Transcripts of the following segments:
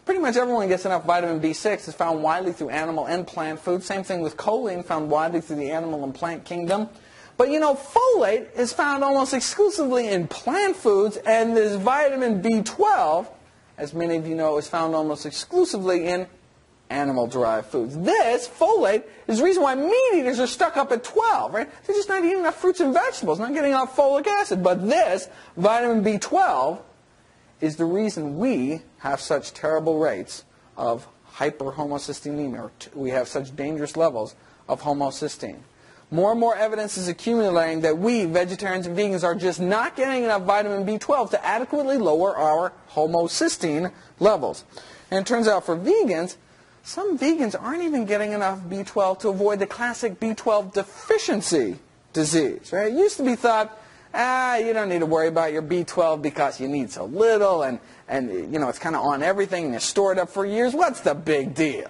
Pretty much everyone gets enough vitamin B6. It's found widely through animal and plant food. Same thing with choline, found widely through the animal and plant kingdom. But you know, folate is found almost exclusively in plant foods, and this vitamin B12, as many of you know, is found almost exclusively in animal-derived foods. This, folate, is the reason why meat eaters are stuck up at 12, right? They're just not eating enough fruits and vegetables, not getting enough folic acid. But this, vitamin B12, is the reason we have such terrible rates of hyperhomocysteine, or we have such dangerous levels of homocysteine. More and more evidence is accumulating that we, vegetarians and vegans, are just not getting enough vitamin B12 to adequately lower our homocysteine levels. And it turns out for vegans, some vegans aren't even getting enough B12 to avoid the classic B12 deficiency disease. Right? It used to be thought, you don't need to worry about your B12 because you need so little, and you know, it's kind of on everything and you store it up for years. What's the big deal?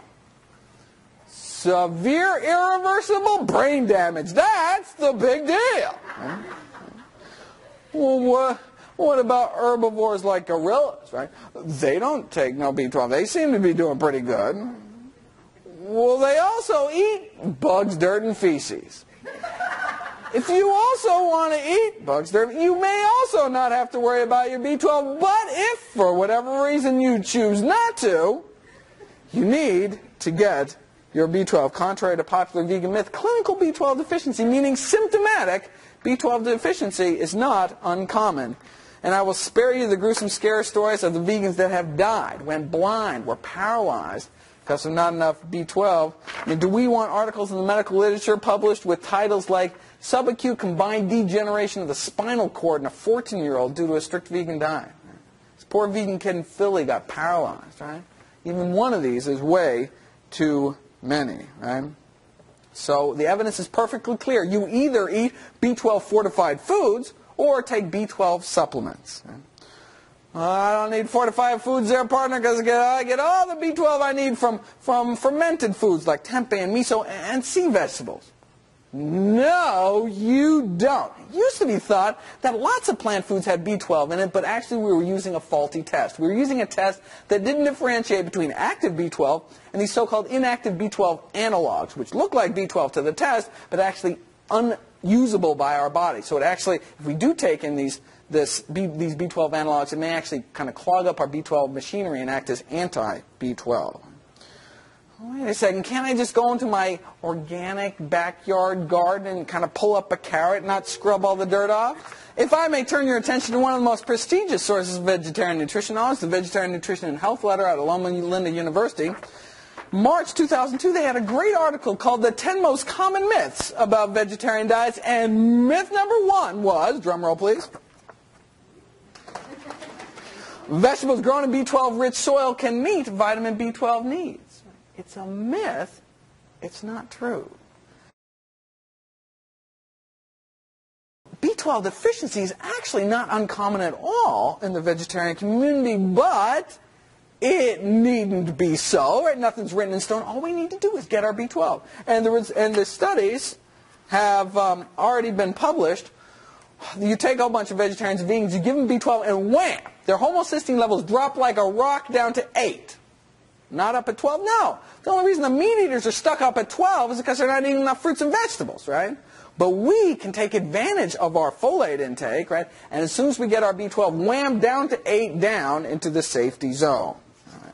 Severe irreversible brain damage. That's the big deal. Well, what about herbivores like gorillas, right? They don't take no B12. They seem to be doing pretty good. Well, they also eat bugs, dirt, and feces. If you also want to eat bugs, dirt, you may also not have to worry about your B12. But if, for whatever reason, you choose not to, you need to get your B12. Contrary to popular vegan myth, clinical B12 deficiency, meaning symptomatic B12 deficiency, is not uncommon. And I will spare you the gruesome scare stories of the vegans that have died, went blind, were paralyzed because of not enough B12. I mean, do we want articles in the medical literature published with titles like subacute combined degeneration of the spinal cord in a 14-year-old due to a strict vegan diet? This poor vegan kid in Philly got paralyzed, right? Even one of these is way too many, right? So the evidence is perfectly clear. You either eat B12 fortified foods or take B12 supplements. Right? I don't need fortified foods there, partner, because I get all the B12 I need from fermented foods like tempeh and miso and sea vegetables. No, you don't. It used to be thought that lots of plant foods had B12 in it, but actually we were using a faulty test. We were using a test that didn't differentiate between active B12 and these so-called inactive B12 analogs, which look like B12 to the test, but actually unusable by our body. So it actually, if we do take in these B12 analogs, it may actually kind of clog up our B12 machinery and act as anti-B12. Wait a second, can't I just go into my organic backyard garden and kind of pull up a carrot and not scrub all the dirt off? If I may turn your attention to one of the most prestigious sources of vegetarian nutrition knowledge, the Vegetarian Nutrition and Health Letter out of Loma Linda University, March 2002, they had a great article called The 10 Most Common Myths About Vegetarian Diets, and myth number 1 was, drumroll please, vegetables grown in B12-rich soil can meet vitamin B12 needs. It's a myth. It's not true. B12 deficiency is actually not uncommon at all in the vegetarian community, but it needn't be so. Right? Nothing's written in stone. All we need to do is get our B12. And the studies have already been published. You take a whole bunch of vegetarians and vegans, you give them B12, and wham! Their homocysteine levels drop like a rock down to 8. Not up at 12? No. The only reason the meat eaters are stuck up at 12 is because they're not eating enough fruits and vegetables, right? But we can take advantage of our folate intake, right? And as soon as we get our B12, wham, down to 8, down into the safety zone. Right?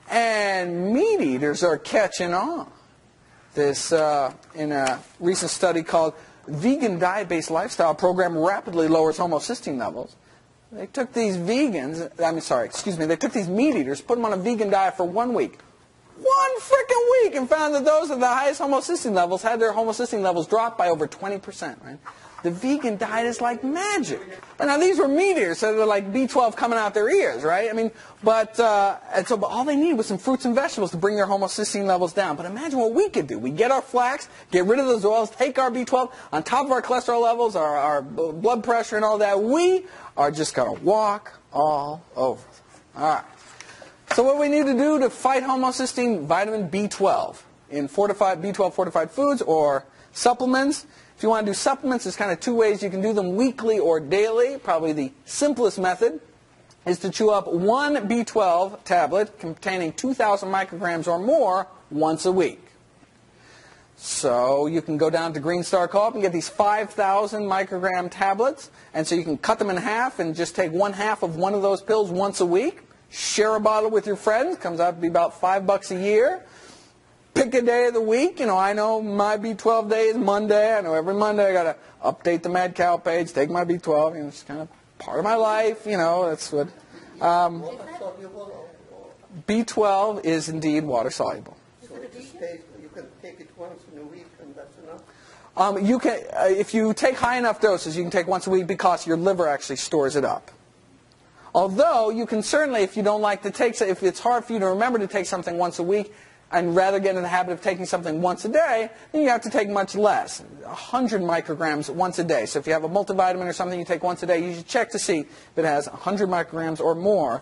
And meat eaters are catching on. This, in a recent study called Vegan Diet-Based Lifestyle Program Rapidly Lowers Homocysteine Levels. They took these they took these meat eaters, put them on a vegan diet for 1 week. 1 frickin' week, and found that those with the highest homocysteine levels had their homocysteine levels drop by over 20%, right? The vegan diet is like magic. But now these were meat eaters, so they're like B12 coming out their ears, right? I mean, but all they need was some fruits and vegetables to bring their homocysteine levels down. But imagine what we could do. We get our flax, get rid of those oils, take our B12, on top of our cholesterol levels, our blood pressure and all that, we are just going to walk all over. All right. So what we need to do to fight homocysteine, vitamin B12 in B12 fortified foods or supplements. If you want to do supplements, there's kind of 2 ways you can do them, weekly or daily. Probably the simplest method is to chew up one B12 tablet containing 2,000 micrograms or more once a week. So you can go down to Green Star Co-op and get these 5,000 microgram tablets. And so you can cut them in half and just take one half of one of those pills once a week. Share a bottle with your friends. Comes out to be about $5 a year. Pick a day of the week. You know, I know my B12 day is Monday. I know every Monday I got to update the Mad Cow page, take my B12. You know, it's kind of part of my life. You know, that's what. B12 is indeed water soluble. So it stays, you can take it once in a week and that's enough? You can, if you take high enough doses, you can take once a week because your liver actually stores it up. Although you can certainly, if you don't like to take, if it's hard for you to remember to take something once a week, and rather get in the habit of taking something once a day, then you have to take much less, 100 micrograms once a day. So if you have a multivitamin or something you take once a day, you should check to see if it has 100 micrograms or more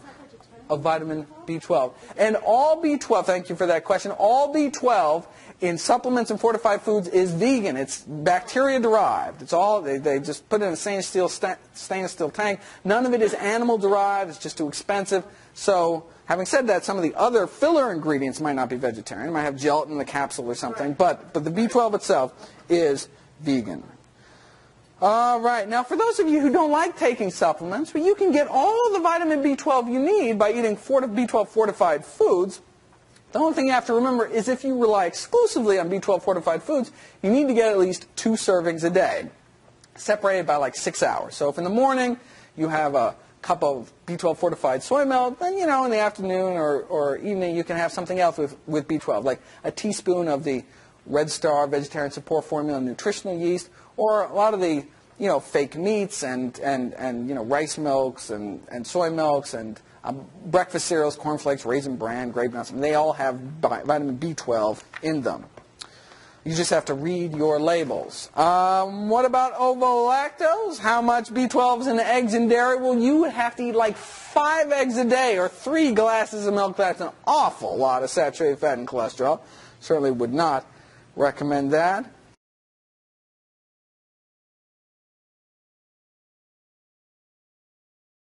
of vitamin B12. And all B12, thank you for that question, all B12 in supplements and fortified foods is vegan. It's bacteria derived. It's all, they just put it in a stainless steel tank. None of it is animal derived. It's just too expensive. So having said that, some of the other filler ingredients might not be vegetarian. It might have gelatin in the capsule or something. But the B12 itself is vegan. All right. Now, for those of you who don't like taking supplements, well, you can get all the vitamin B12 you need by eating B12 fortified foods. The only thing you have to remember is if you rely exclusively on B12 fortified foods, you need to get at least 2 servings a day, separated by like 6 hours. So if in the morning you have a cup of B12 fortified soy milk, then, you know, in the afternoon or evening you can have something else with B12, like a teaspoon of the Red Star Vegetarian Support Formula nutritional yeast, or a lot of the, you know, fake meats and you know, rice milks and soy milks and breakfast cereals, cornflakes, Raisin Bran, Grape Nuts. They all have vitamin B12 in them. You just have to read your labels. What about ovo-lactose? How much B12 is in the eggs and dairy? Well, you would have to eat like 5 eggs a day or 3 glasses of milk. That's an awful lot of saturated fat and cholesterol. Certainly would not recommend that.